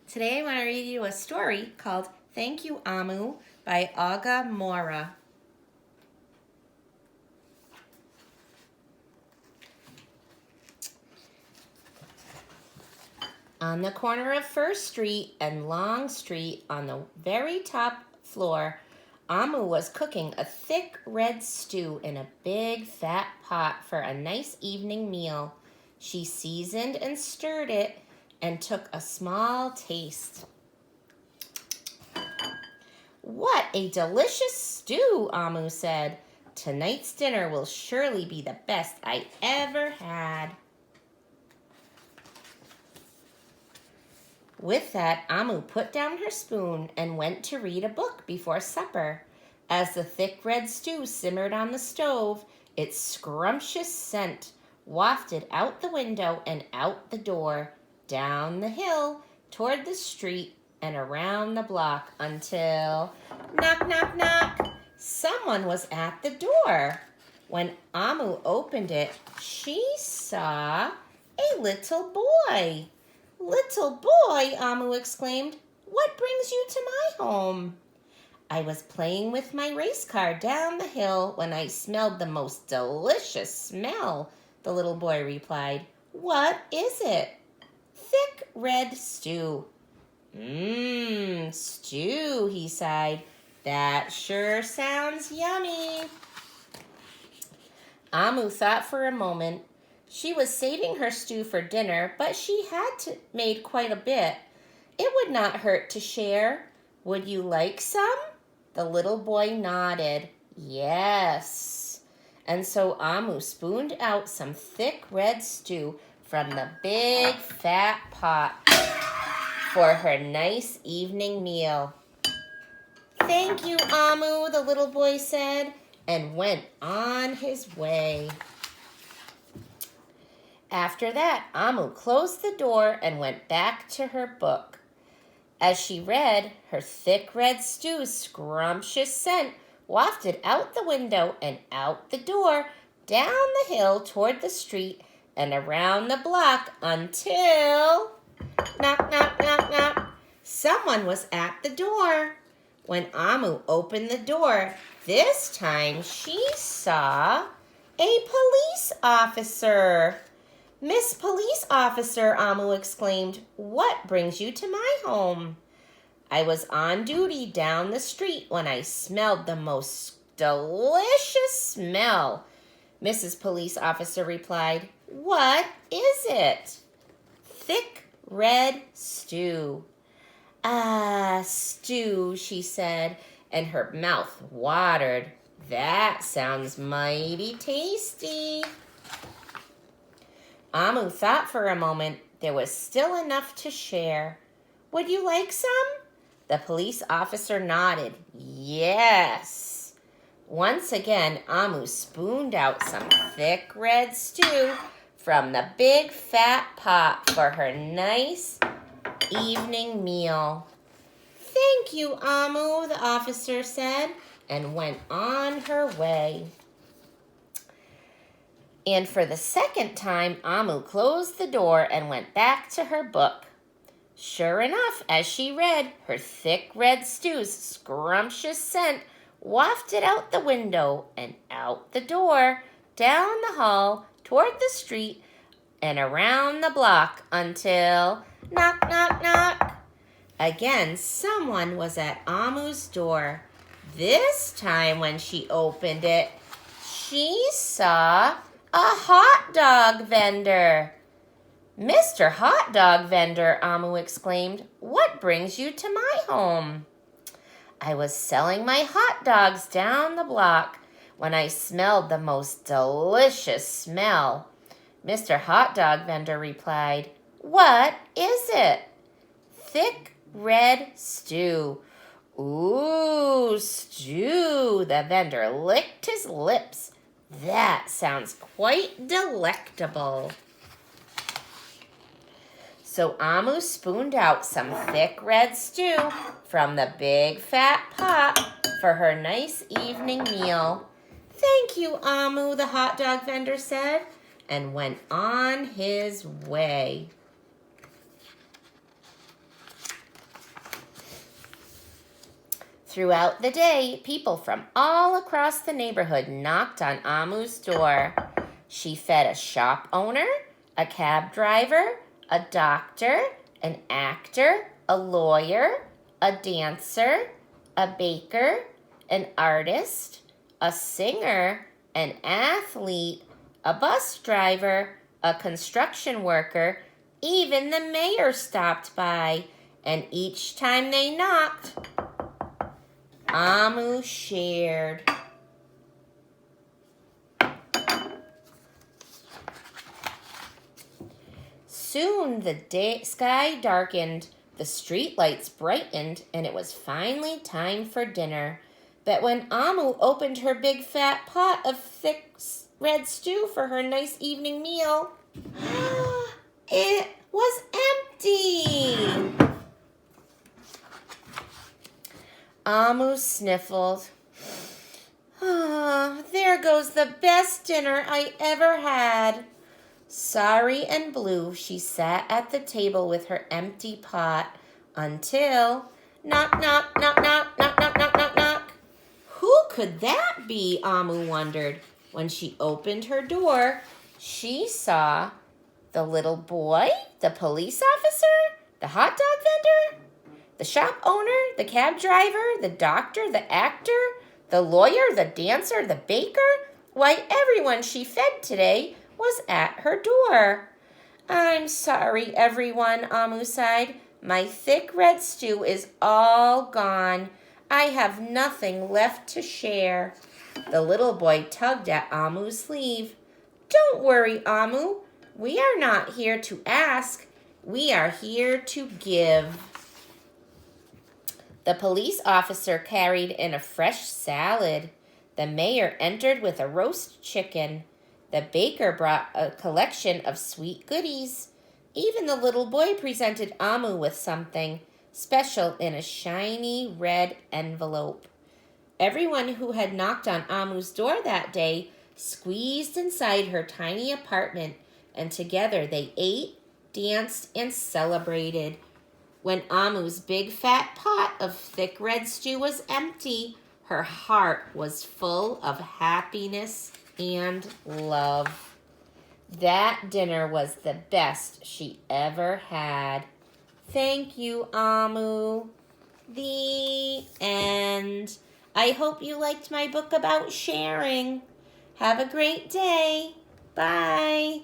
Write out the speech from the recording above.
Today I want to read you a story called Thank You, Amu by Oge Mora. On the corner of First Street and Long Street, on the very top floor, Amu was cooking a thick red stew in a big fat pot for a nice evening meal. She seasoned and stirred it and took a small taste. "What a delicious stew," Amu said. "Tonight's dinner will surely be the best I ever had." With that, Amu put down her spoon and went to read a book before supper. As the thick red stew simmered on the stove, its scrumptious scent wafted out the window and out the door, down the hill, toward the street, and around the block until, knock, knock, knock, someone was at the door. When Amu opened it, she saw a little boy. "Little boy," Amu exclaimed, "what brings you to my home?" "I was playing with my race car down the hill when I smelled the most delicious smell," the little boy replied. "What is it?" "Thick red stew." Stew," he sighed. "That sure sounds yummy." Amu thought for a moment. She was saving her stew for dinner, but she had made quite a bit. It would not hurt to share. "Would you like some?" The little boy nodded. "Yes." And so Amu spooned out some thick red stew from the big fat pot for her nice evening meal. "Thank you, Amu," the little boy said, and went on his way. After that, Amu closed the door and went back to her book. As she read, her thick red stew's scrumptious scent wafted out the window and out the door, down the hill toward the street, and around the block until, knock, knock, knock, knock, someone was at the door. When Amu opened the door, this time she saw a police officer. "Miss Police Officer," Amu exclaimed, "what brings you to my home?" "I was on duty down the street when I smelled the most delicious smell," Mrs. Police Officer replied. "What is it?" "Thick red stew." "Ah, stew," she said, and her mouth watered. "That sounds mighty tasty." Amu thought for a moment. There was still enough to share. "Would you like some?" The police officer nodded. "Yes." Once again, Amu spooned out some thick red stew from the big fat pot for her nice evening meal. "Thank you, Amu," the officer said, and went on her way. And for the second time, Amu closed the door and went back to her book. Sure enough, as she read, her thick red stew's scrumptious scent wafted out the window and out the door, down the hall, toward the street, and around the block until, knock, knock, knock. Again, someone was at Amu's door. This time when she opened it, she saw a hot dog vendor. "Mr. Hot Dog Vendor," Amu exclaimed, "what brings you to my home?" "I was selling my hot dogs down the block when I smelled the most delicious smell," Mr. Hot Dog Vendor replied. "What is it?" "Thick red stew." "Ooh, stew," the vendor licked his lips. "That sounds quite delectable." So Amu spooned out some thick red stew from the big fat pot for her nice evening meal. "Thank you, Amu," the hot dog vendor said, and went on his way. Throughout the day, people from all across the neighborhood knocked on Amu's door. She fed a shop owner, a cab driver, a doctor, an actor, a lawyer, a dancer, a baker, an artist, a singer, an athlete, a bus driver, a construction worker. Even the mayor stopped by, and each time they knocked, Amu shared. Soon the sky darkened, the street lights brightened, and it was finally time for dinner. But when Amu opened her big fat pot of thick red stew for her nice evening meal, it was empty. Amu sniffled. There goes the best dinner I ever had. Sorry and blue, she sat at the table with her empty pot until knock, knock, knock, knock, knock, knock, knock, knock, knock. Who could that be? Amu wondered. When she opened her door, she saw the little boy, the police officer, the hot dog vendor, the shop owner, the cab driver, the doctor, the actor, the lawyer, the dancer, the baker. Why, everyone she fed today was at her door. I'm sorry, everyone, Amu sighed. My thick red stew is all gone. I have nothing left to share. The little boy tugged at Amu's sleeve. Don't worry, Amu. We are not here to ask. We are here to give. The police officer carried in a fresh salad. The mayor entered with a roast chicken. The baker brought a collection of sweet goodies. Even the little boy presented Amu with something special in a shiny red envelope. Everyone who had knocked on Amu's door that day squeezed inside her tiny apartment, and together they ate, danced, and celebrated. When Amu's big fat pot of thick red stew was empty, her heart was full of happiness and love. That dinner was the best she ever had. Thank you, Amu. The end. I hope you liked my book about sharing. Have a great day. Bye.